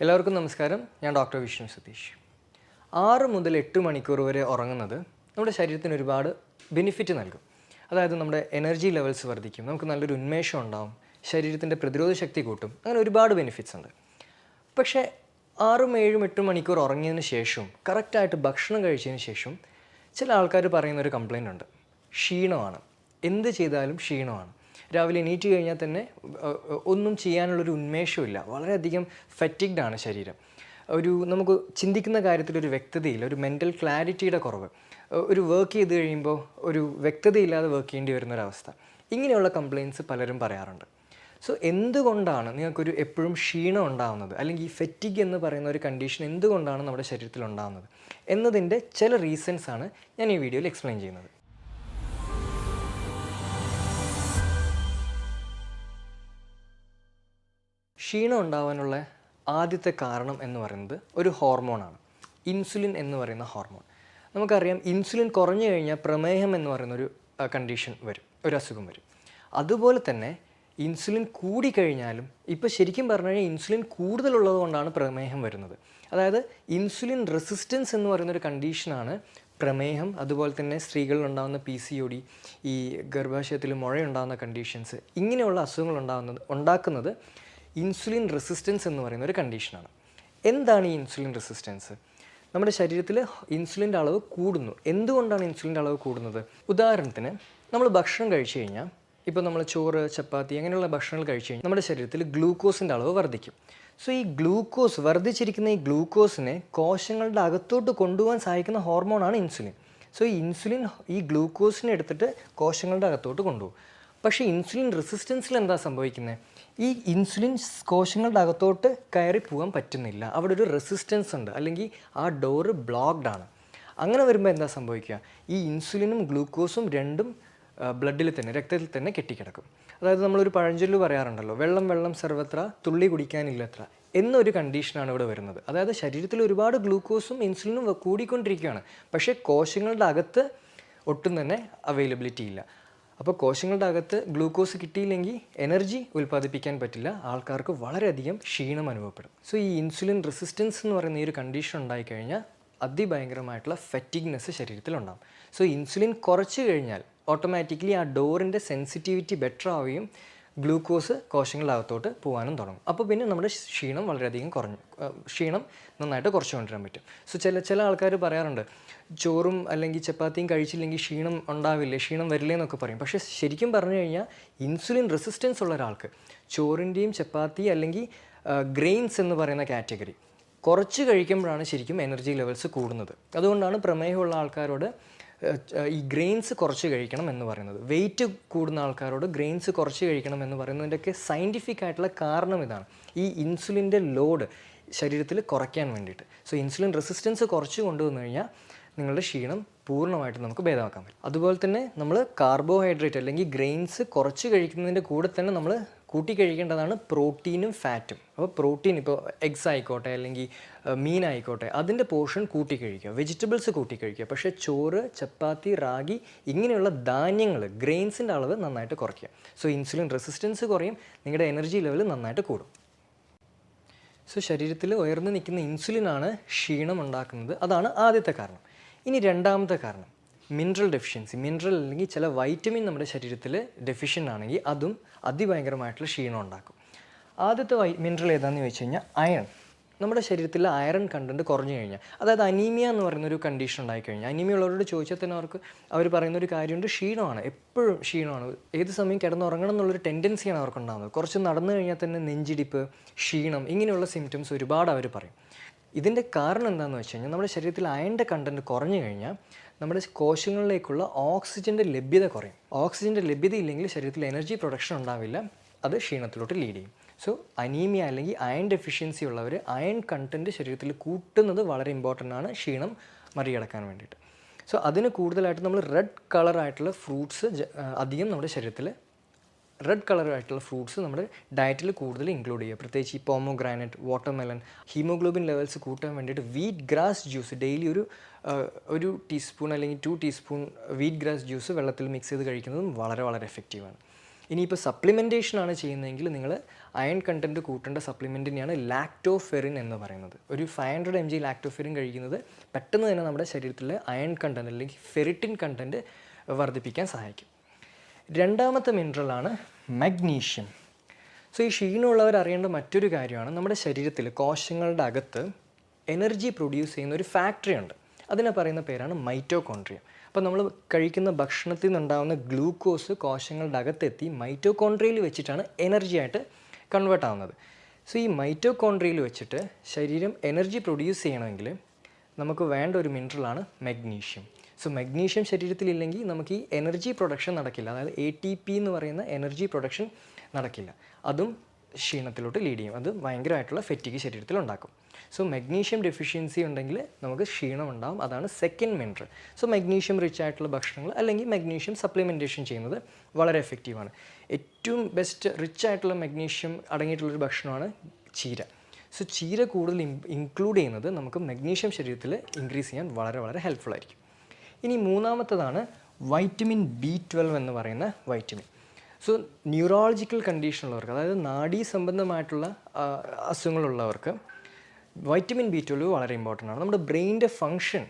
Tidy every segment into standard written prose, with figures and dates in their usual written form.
എല്ലാവർക്കും നമസ്കാരം. ഞാൻ ഡോക്ടർ വിഷ്ണു സതീഷ്. 6 മുതൽ 8 മണിക്കൂർ വരെ ഉറങ്ങുന്നത് നമ്മുടെ ശരീരത്തിന് ഒരുപാട് ബെനിഫിറ്റ് നൽകും. അതായത് നമ്മുടെ എനർജി ലെവൽസ് വർദ്ധിക്കും, നമുക്ക് നല്ലൊരു ഉന്മേഷം ഉണ്ടാവും, ശരീരത്തിൻ്റെ പ്രതിരോധ ശക്തി കൂട്ടും, അങ്ങനെ ഒരുപാട് ബെനിഫിറ്റ്സ് ഉണ്ട്. പക്ഷേ 6, 7, 8 മണിക്കൂർ ഉറങ്ങിയതിന് ശേഷവും കറക്റ്റായിട്ട് ഭക്ഷണം കഴിച്ചതിന് ശേഷം ചില ആൾക്കാർ പറയുന്നൊരു കംപ്ലയിൻ്റ് ഉണ്ട്. ക്ഷീണമാണ്, എന്ത് ചെയ്താലും ക്ഷീണമാണ്. രാവിലെ എണീറ്റ് കഴിഞ്ഞാൽ തന്നെ ഒന്നും ചെയ്യാനുള്ളൊരു ഉന്മേഷമില്ല, വളരെയധികം ഫറ്റിഗ്ഡാണ് ശരീരം. നമുക്ക് ചിന്തിക്കുന്ന കാര്യത്തിലൊരു വ്യക്തതയില്ല, ഒരു മെൻ്റൽ ക്ലാരിറ്റിയുടെ കുറവ്, ഒരു വർക്ക് ചെയ്ത് കഴിയുമ്പോൾ ഒരു വ്യക്തതയില്ലാതെ വർക്ക് ചെയ്യേണ്ടി വരുന്നൊരവസ്ഥ. ഇങ്ങനെയുള്ള കംപ്ലയിൻറ്റ്സ് പലരും പറയാറുണ്ട്. സോ എന്തുകൊണ്ടാണ് നിങ്ങൾക്കൊരു എപ്പോഴും ക്ഷീണം ഉണ്ടാകുന്നത്, അല്ലെങ്കിൽ ഈ ഫെറ്റിഗ് എന്ന് പറയുന്ന ഒരു കണ്ടീഷൻ എന്തുകൊണ്ടാണ് നമ്മുടെ ശരീരത്തിൽ ഉണ്ടാകുന്നത് എന്നതിൻ്റെ ചില റീസൺസാണ് ഞാൻ ഈ വീഡിയോയിൽ എക്സ്പ്ലെയിൻ ചെയ്യുന്നത്. ക്ഷീണം ഉണ്ടാകാനുള്ള ആദ്യത്തെ കാരണം എന്ന് പറയുന്നത് ഒരു ഹോർമോണാണ്, ഇൻസുലിൻ എന്ന് പറയുന്ന ഹോർമോൺ. നമുക്കറിയാം, ഇൻസുലിൻ കുറഞ്ഞു കഴിഞ്ഞാൽ പ്രമേഹം എന്ന് പറയുന്നൊരു കണ്ടീഷൻ വരും, ഒരു അസുഖം വരും. അതുപോലെ തന്നെ ഇൻസുലിൻ കൂടിക്കഴിഞ്ഞാലും, ഇപ്പോൾ ശരിക്കും പറഞ്ഞു കഴിഞ്ഞാൽ ഇൻസുലിൻ കൂടുതലുള്ളത് കൊണ്ടാണ് പ്രമേഹം വരുന്നത്. അതായത് ഇൻസുലിൻ റെസിസ്റ്റൻസ് എന്ന് പറയുന്നൊരു കണ്ടീഷനാണ് പ്രമേഹം, അതുപോലെ തന്നെ സ്ത്രീകളിലുണ്ടാകുന്ന PCOD, ഈ ഗർഭാശയത്തിൽ മുഴയുണ്ടാകുന്ന കണ്ടീഷൻസ്, ഇങ്ങനെയുള്ള അസുഖങ്ങൾ ഉണ്ടാക്കുന്നത് ഇൻസുലിൻ റെസിസ്റ്റൻസ് എന്ന് പറയുന്ന ഒരു കണ്ടീഷനാണ്. എന്താണ് ഈ ഇൻസുലിൻ റെസിസ്റ്റൻസ്? നമ്മുടെ ശരീരത്തിൽ ഇൻസുലിൻ്റെ അളവ് കൂടുന്നു. എന്തുകൊണ്ടാണ് ഇൻസുലിൻ്റെ അളവ് കൂടുന്നത്? ഉദാഹരണത്തിന്, നമ്മൾ ഭക്ഷണം കഴിച്ചു കഴിഞ്ഞാൽ, ഇപ്പോൾ നമ്മൾ ചോറ്, ചപ്പാത്തി അങ്ങനെയുള്ള ഭക്ഷണങ്ങൾ കഴിച്ചു കഴിഞ്ഞാൽ നമ്മുടെ ശരീരത്തിൽ ഗ്ലൂക്കോസിൻ്റെ അളവ് വർദ്ധിക്കും. സോ ഈ വർദ്ധിച്ചിരിക്കുന്ന ഈ ഗ്ലൂക്കോസിനെ കോശങ്ങളുടെ അകത്തോട്ട് കൊണ്ടുപോകാൻ സഹായിക്കുന്ന ഹോർമോണാണ് ഇൻസുലിൻ. സോ ഈ ഇൻസുലിൻ ഈ ഗ്ലൂക്കോസിനെ എടുത്തിട്ട് കോശങ്ങളുടെ അകത്തോട്ട് കൊണ്ടുപോകും. പക്ഷേ ഇൻസുലിൻ റെസിസ്റ്റൻസിൽ എന്താ സംഭവിക്കുന്നത്? ഈ ഇൻസുലിൻ കോശങ്ങളുടെ അകത്തോട്ട് കയറി പോകാൻ പറ്റുന്നില്ല, അവിടെ ഒരു റെസിസ്റ്റൻസ് ഉണ്ട്, അല്ലെങ്കിൽ ആ ഡോറ് ബ്ലോക്ക്ഡ് ആണ്. അങ്ങനെ വരുമ്പോൾ എന്താ സംഭവിക്കുക? ഈ ഇൻസുലിനും ഗ്ലൂക്കോസും രണ്ടും ബ്ലഡിൽ തന്നെ, രക്തത്തിൽ തന്നെ കെട്ടിക്കിടക്കും. അതായത് നമ്മളൊരു പഴഞ്ചൊല്ല് പറയാറുണ്ടല്ലോ, വെള്ളം വെള്ളം സർവത്ര തുള്ളി കുടിക്കാനില്ലത്ര എന്നൊരു കണ്ടീഷനാണ് ഇവിടെ വരുന്നത്. അതായത് ശരീരത്തിൽ ഒരുപാട് ഗ്ലൂക്കോസും ഇൻസുലിനും കൂടിക്കൊണ്ടിരിക്കുകയാണ്, പക്ഷേ കോശങ്ങളുടെ അകത്ത് ഒട്ടും തന്നെ അവൈലബിലിറ്റി ഇല്ല. അപ്പോൾ കോശങ്ങളുടെ അകത്ത് ഗ്ലൂക്കോസ് കിട്ടിയില്ലെങ്കിൽ എനർജി ഉൽപ്പാദിപ്പിക്കാൻ പറ്റില്ല, ആൾക്കാർക്ക് വളരെയധികം ക്ഷീണം അനുഭവപ്പെടും. സോ ഈ ഇൻസുലിൻ റെസിസ്റ്റൻസ് എന്ന് പറയുന്ന ഈ ഒരു കണ്ടീഷൻ ഉണ്ടായിക്കഴിഞ്ഞാൽ അതിഭയങ്കരമായിട്ടുള്ള ഫറ്റിഗ്നെസ് ശരീരത്തിലുണ്ടാകും. സോ ഇൻസുലിൻ കുറച്ച് കഴിഞ്ഞാൽ ഓട്ടോമാറ്റിക്കലി ആ ഡോറിൻ്റെ സെൻസിറ്റിവിറ്റി ബെറ്റർ ആവുകയും ഗ്ലൂക്കോസ് കോശങ്ങളുടെ അകത്തോട്ട് പോകാനും തുടങ്ങും. അപ്പോൾ പിന്നെ നമ്മുടെ ക്ഷീണം വളരെയധികം ക്ഷീണം നന്നായിട്ട് കുറച്ച് കൊണ്ടുവരാൻ പറ്റും. സോ ചില ആൾക്കാർ പറയാറുണ്ട്, ചോറും അല്ലെങ്കിൽ ചപ്പാത്തിയും കഴിച്ചില്ലെങ്കിൽ ക്ഷീണം ഉണ്ടാവില്ലേ, ക്ഷീണം വരില്ലേ എന്നൊക്കെ പറയും. പക്ഷേ ശരിക്കും പറഞ്ഞു കഴിഞ്ഞാൽ ഇൻസുലിൻ റെസിസ്റ്റൻസ് ഉള്ള ഒരാൾക്ക് ചോറിൻ്റെയും ചപ്പാത്തി അല്ലെങ്കിൽ ഗ്രെയിൻസ് എന്ന് പറയുന്ന കാറ്റഗറി കുറച്ച് കഴിക്കുമ്പോഴാണ് ശരിക്കും എനർജി ലെവൽസ് കൂടുന്നത്. അതുകൊണ്ടാണ് പ്രമേഹമുള്ള ആൾക്കാരോട് ഈ ഗ്രെയിൻസ് കുറച്ച് കഴിക്കണം എന്ന് പറയുന്നത്. വെയിറ്റ് കൂടുന്ന ആൾക്കാരോട് ഗ്രെയിൻസ് കുറച്ച് കഴിക്കണം എന്ന് പറയുന്നതിൻ്റെയൊക്കെ സയൻറ്റിഫിക് ആയിട്ടുള്ള കാരണം ഇതാണ്, ഈ ഇൻസുലിൻ്റെ ലോഡ് ശരീരത്തിൽ കുറയ്ക്കാൻ വേണ്ടിയിട്ട്. സോ ഇൻസുലിൻ റെസിസ്റ്റൻസ് കുറച്ച് കൊണ്ടുവന്നു കഴിഞ്ഞാൽ നിങ്ങളുടെ ക്ഷീണം പൂർണ്ണമായിട്ട് നമുക്ക് ഭേദമാക്കാൻ പറ്റും. അതുപോലെ തന്നെ നമ്മൾ കാർബോഹൈഡ്രേറ്റ് അല്ലെങ്കിൽ ഗ്രെയിൻസ് കുറച്ച് കഴിക്കുന്നതിൻ്റെ കൂടെ തന്നെ നമ്മൾ കൂട്ടി കഴിക്കേണ്ടതാണ് പ്രോട്ടീനും ഫാറ്റും. അപ്പോൾ പ്രോട്ടീൻ, ഇപ്പോൾ എഗ്സ് ആയിക്കോട്ടെ അല്ലെങ്കിൽ മീൻ ആയിക്കോട്ടെ, അതിൻ്റെ പോർഷൻ കൂട്ടി കഴിക്കുക, വെജിറ്റബിൾസ് കൂട്ടി കഴിക്കുക. പക്ഷേ ചോറ്, ചപ്പാത്തി, റാഗി ഇങ്ങനെയുള്ള ധാന്യങ്ങൾ, ഗ്രെയിൻസിൻ്റെ അളവ് നന്നായിട്ട് കുറയ്ക്കുക. സോ ഇൻസുലിൻ റെസിസ്റ്റൻസ് കുറയും, നിങ്ങളുടെ എനർജി ലെവൽ നന്നായിട്ട് കൂടും. സോ ശരീരത്തിൽ ഉയർന്നു നിൽക്കുന്ന ഇൻസുലിനാണ് ക്ഷീണം ഉണ്ടാക്കുന്നത്. അതാണ് ആദ്യത്തെ കാരണം. ഇനി രണ്ടാമത്തെ കാരണം മിനറൽ ഡെഫിഷ്യൻസി. മിനറൽ അല്ലെങ്കിൽ ചില വൈറ്റമിൻ നമ്മുടെ ശരീരത്തിൽ ഡെഫിഷ്യൻ്റ് ആണെങ്കിൽ അതും അതിഭയങ്കരമായിട്ടുള്ള ക്ഷീണം ഉണ്ടാക്കും. ആദ്യത്തെ മിനറൽ ഏതാണെന്ന് ചോദിച്ചു കഴിഞ്ഞാൽ അയൺ. നമ്മുടെ ശരീരത്തിൽ അയറൺ കണ്ടൻറ്റ് കുറഞ്ഞു കഴിഞ്ഞാൽ, അതായത് അനീമിയ എന്ന് പറയുന്നൊരു കണ്ടീഷൻ ഉണ്ടായിക്കഴിഞ്ഞാൽ, അനീമിയ ഉള്ളവരോട് ചോദിച്ചാൽ തന്നെ അവർ പറയുന്നൊരു കാര്യമുണ്ട്, ക്ഷീണമാണ്, എപ്പോഴും ക്ഷീണമാണ്, ഏത് സമയം കിടന്നുറങ്ങണം എന്നുള്ളൊരു ടെൻഡൻസിയാണ് അവർക്കുണ്ടാകുന്നത്. കുറച്ച് നടന്നു കഴിഞ്ഞാൽ തന്നെ നെഞ്ചിടിപ്പ്, ക്ഷീണം, ഇങ്ങനെയുള്ള സിംറ്റംസ് ഒരുപാട് അവർ പറയും. ഇതിൻ്റെ കാരണം എന്താണെന്ന് വെച്ച് കഴിഞ്ഞാൽ, നമ്മുടെ ശരീരത്തിൽ അയണിൻ്റെ കണ്ടൻറ്റ് കുറഞ്ഞു കഴിഞ്ഞാൽ നമ്മുടെ കോശങ്ങളിലേക്കുള്ള ഓക്സിജൻ്റെ ലഭ്യത കുറയും. ഓക്സിജൻ്റെ ലഭ്യത ഇല്ലെങ്കിൽ ശരീരത്തിൽ എനർജി പ്രൊഡക്ഷൻ ഉണ്ടാവില്ല, അത് ക്ഷീണത്തിലോട്ട് ലീഡ് ചെയ്യും. സോ അനീമിയ അല്ലെങ്കിൽ അയൺ ഡെഫിഷ്യൻസി ഉള്ളവർ അയൺ കണ്ടൻറ്റ് ശരീരത്തിൽ കൂട്ടുന്നത് വളരെ ഇമ്പോർട്ടൻ്റ് ആണ് ക്ഷീണം മറികടക്കാൻ വേണ്ടിയിട്ട്. സോ അതിന് കൂടുതലായിട്ട് നമ്മൾ റെഡ് കളറായിട്ടുള്ള ഫ്രൂട്ട്സ് അധികം നമ്മുടെ ശരീരത്തിൽ നമ്മുടെ ഡയറ്റിൽ കൂടുതൽ ഇൻക്ലൂഡ് ചെയ്യുക. പ്രത്യേകിച്ച് ഈ പോമോഗ്രാനൈറ്റ്, വാട്ടർമെലൺ. ഹീമോഗ്ലോബിൻ ലെവൽസ് കൂട്ടാൻ വേണ്ടിയിട്ട് വീറ്റ് ഗ്രാസ് ജ്യൂസ് ഡെയിലി ഒരു ടീസ്പൂൺ അല്ലെങ്കിൽ 2 ടീസ്പൂൺ വീറ്റ് ഗ്രാസ് ജ്യൂസ് വെള്ളത്തിൽ മിക്സ് ചെയ്ത് കഴിക്കുന്നതും വളരെ വളരെ എഫക്റ്റീവാണ്. ഇനിയിപ്പോൾ സപ്ലിമെൻറ്റേഷൻ ആണ് ചെയ്യുന്നതെങ്കിൽ നിങ്ങൾ അയൺ കണ്ടൻറ്റ് കൂട്ടേണ്ട സപ്ലിമെൻറ്റിനെയാണ് ലാക്ടോഫെറിൻ എന്ന് പറയുന്നത്. ഒരു 500 mg ലാക്ടോഫെറിൻ കഴിക്കുന്നത് പെട്ടെന്ന് തന്നെ നമ്മുടെ ശരീരത്തിലെ അയൺ കണ്ടൻറ്റ് അല്ലെങ്കിൽ ഫെറിറ്റിൻ കണ്ടൻറ്റ് വർദ്ധിപ്പിക്കാൻ സഹായിക്കും. രണ്ടാമത്തെ മിനറലാണ് മഗ്നീഷ്യം. സോ ഈ ക്ഷീണമുള്ളവർ അറിയേണ്ട മറ്റൊരു കാര്യമാണ്, നമ്മുടെ ശരീരത്തിൽ കോശങ്ങളുടെ അകത്ത് എനർജി പ്രൊഡ്യൂസ് ചെയ്യുന്ന ഒരു ഫാക്ടറി ഉണ്ട്. അതിനെ പറയുന്ന പേരാണ് മൈറ്റോകോൺട്രിയ. അപ്പോൾ നമ്മൾ കഴിക്കുന്ന ഭക്ഷണത്തിൽ നിന്നുണ്ടാകുന്ന ഗ്ലൂക്കോസ് കോശങ്ങളുടെ അകത്തെത്തി മൈറ്റോകോൺട്രിയയിൽ വെച്ചിട്ടാണ് എനർജി ആയിട്ട് കൺവേർട്ട് ആവുന്നത്. സോ ഈ മൈറ്റോകോൺട്രിയയിൽ വെച്ചിട്ട് ശരീരം എനർജി പ്രൊഡ്യൂസ് ചെയ്യണമെങ്കിൽ നമുക്ക് വേണ്ട ഒരു മിനറലാണ് മഗ്നീഷ്യം. സോ മഗ്നീഷ്യം ശരീരത്തിലില്ലെങ്കിൽ നമുക്ക് ഈ എനർജി പ്രൊഡക്ഷൻ നടക്കില്ല. അതായത് ATP എന്ന് പറയുന്ന എനർജി പ്രൊഡക്ഷൻ നടക്കില്ല. അതും ക്ഷീണത്തിലോട്ട് ലീഡ് ചെയ്യും. അത് ഭയങ്കരമായിട്ടുള്ള ഫെറ്റിഗ് ശരീരത്തിൽ ഉണ്ടാക്കും. സോ മഗ്നീഷ്യം ഡെഫിഷ്യൻസി ഉണ്ടെങ്കിൽ നമുക്ക് ക്ഷീണം ഉണ്ടാകും. അതാണ് second mineral. So magnesium rich ആയിട്ടുള്ള ഭക്ഷണങ്ങൾ അല്ലെങ്കിൽ മഗ്നീഷ്യം സപ്ലിമെൻറ്റേഷൻ ചെയ്യുന്നത് വളരെ എഫക്റ്റീവാണ്. ഏറ്റവും ബെസ്റ്റ് റിച്ച് ആയിട്ടുള്ള മഗ്നീഷ്യം അടങ്ങിയിട്ടുള്ളൊരു ഭക്ഷണമാണ് ചീര. സോ ചീര കൂടുതൽ ഇൻക്ലൂഡ് ചെയ്യുന്നത് നമുക്ക് മഗ്നീഷ്യം ശരീരത്തിൽ ഇൻക്രീസ് ചെയ്യാൻ വളരെ വളരെ ഹെൽപ്ഫുൾ ആയിരിക്കും. ഇനി മൂന്നാമത്തതാണ് വൈറ്റമിൻ B12 എന്ന് പറയുന്ന വൈറ്റമിൻ. സോ ന്യൂറോളജിക്കൽ കണ്ടീഷനുള്ളവർക്ക്, അതായത് നാഡീ സംബന്ധമായിട്ടുള്ള അസുഖങ്ങളുള്ളവർക്ക് വൈറ്റമിൻ B12 വളരെ ഇമ്പോർട്ടൻ്റ് ആണ്. നമ്മുടെ ബ്രെയിനിൻ്റെ ഫംഗ്ഷൻ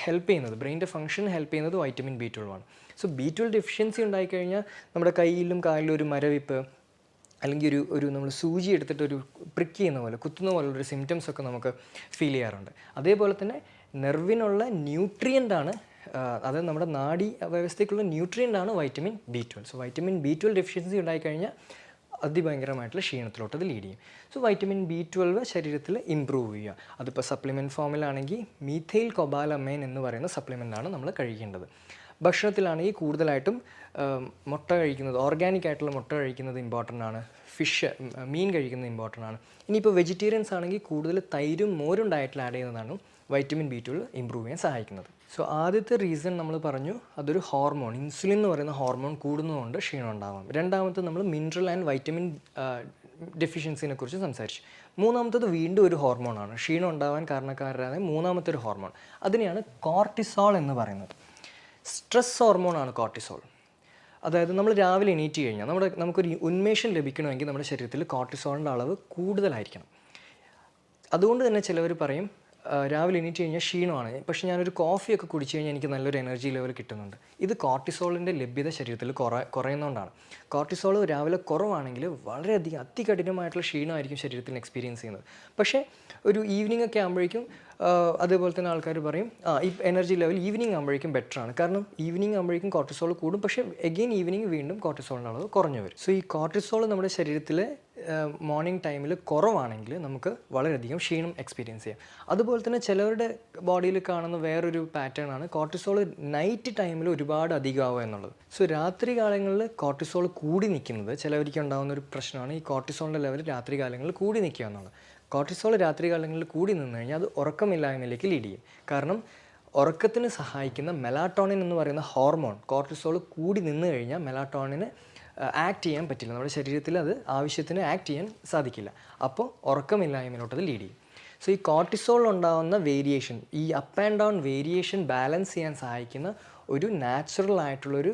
ഹെൽപ്പ് ചെയ്യുന്നത് വൈറ്റമിൻ B12 ആണ്. സോ B12 ഡെഫിഷ്യൻസി ഉണ്ടായിക്കഴിഞ്ഞാൽ നമ്മുടെ കയ്യിലും കാലിലും ഒരു മരവിപ്പ് അല്ലെങ്കിൽ ഒരു നമ്മൾ സൂചി എടുത്തിട്ട് ഒരു പ്രിക്ക് ചെയ്യുന്ന പോലെ, കുത്തുന്ന പോലുള്ളൊരു സിംറ്റംസ് ഒക്കെ നമുക്ക് ഫീൽ ചെയ്യാറുണ്ട്. അതേപോലെ തന്നെ നെർവിനുള്ള ന്യൂട്രിയൻ്റാണ്, അത് നമ്മുടെ നാഡി വ്യവസ്ഥയ്ക്കുള്ള ന്യൂട്രിയൻ്റാണ് vitamin B12. So vitamin B12 deficiency ഉണ്ടായിക്കഴിഞ്ഞാൽ അതിഭയങ്കരമായിട്ടുള്ള ക്ഷീണത്തിലോട്ട് അത് ലീഡ് ചെയ്യും. സോ വൈറ്റമിൻ B12 ശരീരത്തിൽ ഇമ്പ്രൂവ് ചെയ്യുക. അതിപ്പോൾ സപ്ലിമെൻറ്റ് ഫോമിലാണെങ്കിൽ മീഥൈൽ കൊബാലമൈൻ എന്ന് പറയുന്ന സപ്ലിമെൻ്റാണ് നമ്മൾ കഴിക്കേണ്ടത്. ഭക്ഷണത്തിലാണെങ്കിൽ കൂടുതലായിട്ടും മുട്ട കഴിക്കുന്നത്, ഓർഗാനിക് ആയിട്ടുള്ള മുട്ട കഴിക്കുന്നത് ഇമ്പോർട്ടൻ്റ് ആണ്. ഫിഷ്, മീൻ കഴിക്കുന്നത് ഇമ്പോർട്ടൻ്റ് ആണ്. ഇനിയിപ്പോൾ വെജിറ്റേറിയൻസ് ആണെങ്കിൽ കൂടുതൽ തൈരും മോരും ഡയറ്റിൽ ആഡ് ചെയ്യുന്നതാണ് വൈറ്റമിൻ B12 ഇമ്പ്രൂവ് ചെയ്യാൻ സഹായിക്കുന്നത്. സോ ആദ്യത്തെ റീസൺ നമ്മൾ പറഞ്ഞു, അതൊരു ഹോർമോൺ, ഇൻസുലിൻ എന്ന് പറയുന്ന ഹോർമോൺ കൂടുന്നതുകൊണ്ട് ക്ഷീണം ഉണ്ടാകും. രണ്ടാമത്തെ നമ്മൾ മിനറൽ ആൻഡ് വൈറ്റമിൻ ഡെഫിഷ്യൻസിനെ കുറിച്ച് സംസാരിച്ചു. മൂന്നാമത്തത് വീണ്ടും ഒരു ഹോർമോണാണ്, ക്ഷീണം ഉണ്ടാകാൻ കാരണക്കാരായ മൂന്നാമത്തെ ഒരു ഹോർമോൺ. അതിനെയാണ് കോർട്ടിസോൾ എന്ന് പറയുന്നത്. സ്ട്രെസ് ഹോർമോണാണ് കോർട്ടിസോൾ. അതായത് നമ്മൾ രാവിലെ എണീറ്റ് കഴിഞ്ഞാൽ നമുക്കൊരു ഉന്മേഷം ലഭിക്കണമെങ്കിൽ നമ്മുടെ ശരീരത്തിൽ കോർട്ടിസോളിൻ്റെ അളവ് കൂടുതലായിരിക്കണം. അതുകൊണ്ട് തന്നെ ചിലവർ പറയും രാവിലെ എണീറ്റ് കഴിഞ്ഞാൽ ക്ഷീണമാണ്, പക്ഷേ ഞാനൊരു കോഫിയൊക്കെ കുടിച്ച് കഴിഞ്ഞാൽ എനിക്ക് നല്ലൊരു എനർജി ലെവൽ കിട്ടുന്നുണ്ട്. ഇത് കോർട്ടിസോളിൻ്റെ ലഭ്യത ശരീരത്തിൽ കുറയുന്നതുകൊണ്ടാണ്. കോർട്ടിസോൾ രാവിലെ കുറവാണെങ്കിൽ വളരെയധികം അതികഠിനമായിട്ടുള്ള ക്ഷീണമായിരിക്കും ശരീരത്തിൽ എക്സ്പീരിയൻസ് ചെയ്യുന്നത്. പക്ഷേ ഒരു ഈവനിങ് ഒക്കെ ആകുമ്പോഴേക്കും അതേപോലെ തന്നെ ആൾക്കാർ പറയും ഈ എനർജി ലെവൽ ഈവനിങ് ആകുമ്പോഴേക്കും ബെറ്ററാണ്. കാരണം ഈവനിങ് ആകുമ്പോഴേക്കും കോർട്ടിസോൾ കൂടും, പക്ഷേ എഗെയിൻ ഈവനിങ് വീണ്ടും കോർട്ടിസോളിൻ്റെ അളവ് കുറഞ്ഞു വരും. സോ ഈ കോർട്ടിസോൾ നമ്മുടെ ശരീരത്തിൽ മോർണിംഗ് ടൈമിൽ കുറവാണെങ്കിൽ നമുക്ക് വളരെയധികം ക്ഷീണം എക്സ്പീരിയൻസ് ചെയ്യാം. അതുപോലെ തന്നെ ചിലവരുടെ ബോഡിയിൽ കാണുന്ന വേറൊരു പാറ്റേൺ ആണ് കോർട്ടിസോൾ നൈറ്റ് ടൈമിൽ ഒരുപാട് അധികമാവുക എന്നുള്ളത്. സോ രാത്രി കാലങ്ങളിൽ കോർട്ടിസോൾ കൂടി നിൽക്കുന്നത് ചിലവർക്ക് ഉണ്ടാകുന്ന ഒരു പ്രശ്നമാണ്. ഈ കോർട്ടിസോളിൻ്റെ ലെവൽ രാത്രി കാലങ്ങളിൽ കൂടി നിൽക്കുക എന്നുള്ളത്. കോർട്ടിസോൾ രാത്രി കാലങ്ങളിൽ കൂടി നിന്ന് കഴിഞ്ഞാൽ അത് ഉറക്കമില്ലായ്മയിലേക്ക് ലീഡ് ചെയ്യും. കാരണം ഉറക്കത്തിന് സഹായിക്കുന്ന മെലാറ്റോണിൻ എന്ന് പറയുന്ന ഹോർമോൺ കോർട്ടിസോൾ കൂടി നിന്ന് കഴിഞ്ഞാൽ മെലാറ്റോണിന് ആക്ട് ചെയ്യാൻ പറ്റില്ല, നമ്മുടെ ശരീരത്തിൽ അത് ആവശ്യത്തിന് ആക്ട് ചെയ്യാൻ സാധിക്കില്ല. അപ്പോൾ ഉറക്കമില്ലായ്മയിലോട്ട് അത് ലീഡ് ചെയ്യും. സോ ഈ കോർട്ടിസോൾ ഉണ്ടാകുന്ന വേരിയേഷൻ, ഈ up and down variation balance ചെയ്യാൻ സഹായിക്കുന്ന ഒരു നാച്ചുറൽ ആയിട്ടുള്ളൊരു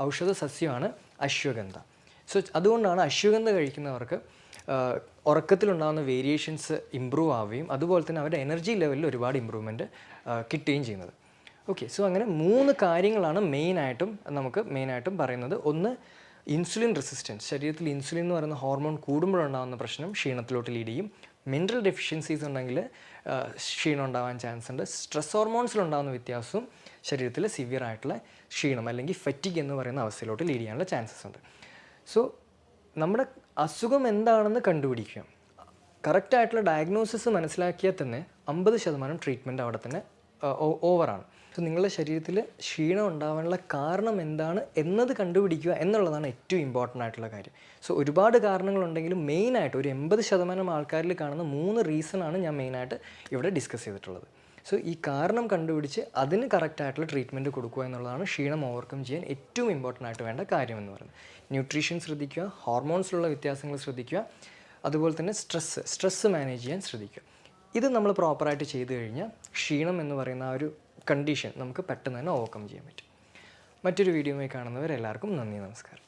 ഔഷധ സസ്യമാണ് അശ്വഗന്ധ. സോ അതുകൊണ്ടാണ് അശ്വഗന്ധ കഴിക്കുന്നവർക്ക് ഉറക്കത്തിലുണ്ടാകുന്ന വേരിയേഷൻസ് ഇമ്പ്രൂവ് ആവുകയും അതുപോലെ തന്നെ അവരുടെ എനർജി ലെവലിൽ ഒരുപാട് ഇമ്പ്രൂവ്മെൻറ്റ് കിട്ടുകയും ചെയ്യുന്നത്. ഓക്കെ, സോ അങ്ങനെ 3 കാര്യങ്ങളാണ് മെയിനായിട്ടും പറയുന്നത്. ഒന്ന്, ഇൻസുലിൻ റെസിസ്റ്റൻസ്, ശരീരത്തിൽ ഇൻസുലിൻ എന്ന് പറയുന്ന ഹോർമോൺ കൂടുമ്പോഴുണ്ടാകുന്ന പ്രശ്നം ക്ഷീണത്തിലോട്ട് ലീഡ് ചെയ്യും. മിനറൽ ഡെഫിഷ്യൻസീസ് ഉണ്ടെങ്കിൽ ക്ഷീണം ഉണ്ടാകാൻ ചാൻസ് ഉണ്ട്. സ്ട്രെസ് ഹോർമോൺസിലുണ്ടാകുന്ന വ്യത്യാസവും ശരീരത്തിൽ സിവിയർ ആയിട്ടുള്ള ക്ഷീണം അല്ലെങ്കിൽ ഫറ്റിഗ് എന്ന് പറയുന്ന അവസ്ഥയിലോട്ട് ലീഡ് ചെയ്യാനുള്ള ചാൻസസ് ഉണ്ട്. സോ നമ്മുടെ അസുഖം എന്താണെന്ന് കണ്ടുപിടിക്കുക, കറക്റ്റായിട്ടുള്ള ഡയഗ്നോസിസ് മനസ്സിലാക്കിയാൽ തന്നെ 50% ട്രീറ്റ്മെൻറ്റ് അവിടെ തന്നെ ഓവറാണ്. സോ നിങ്ങളുടെ ശരീരത്തിൽ ക്ഷീണം ഉണ്ടാവാനുള്ള കാരണം എന്താണ് എന്നത് കണ്ടുപിടിക്കുക എന്നുള്ളതാണ് ഏറ്റവും ഇമ്പോർട്ടൻ്റ് ആയിട്ടുള്ള കാര്യം. സോ ഒരുപാട് കാരണങ്ങളുണ്ടെങ്കിലും മെയിനായിട്ട് ഒരു 80% ആൾക്കാരിൽ കാണുന്ന 3 റീസണാണ് ഞാൻ മെയിനായിട്ട് ഇവിടെ ഡിസ്കസ് ചെയ്തിട്ടുള്ളത്. സോ ഈ കാരണം കണ്ടുപിടിച്ച് അതിന് കറക്റ്റായിട്ടുള്ള ട്രീറ്റ്മെൻറ്റ് കൊടുക്കുക എന്നുള്ളതാണ് ക്ഷീണം ഓവർകം ചെയ്യാൻ ഏറ്റവും ഇമ്പോർട്ടൻ്റ് ആയിട്ട് വേണ്ട കാര്യമെന്ന് പറയുന്നത്. ന്യൂട്രീഷൻ ശ്രദ്ധിക്കുക, ഹോർമോൺസിലുള്ള വ്യത്യാസങ്ങൾ ശ്രദ്ധിക്കുക, അതുപോലെ തന്നെ സ്ട്രെസ്സ് മാനേജ് ചെയ്യാൻ ശ്രദ്ധിക്കുക. ഇത് നമ്മൾ പ്രോപ്പറായിട്ട് ചെയ്തു കഴിഞ്ഞാൽ ക്ഷീണം എന്ന് പറയുന്ന ആ ഒരു കണ്ടീഷൻ നമുക്ക് പെട്ടെന്ന് തന്നെ ഓവർകം ചെയ്യാൻ പറ്റും. മറ്റൊരു വീഡിയോയുമായി കാണുന്നവരെല്ലാവർക്കും നന്ദി, നമസ്കാരം.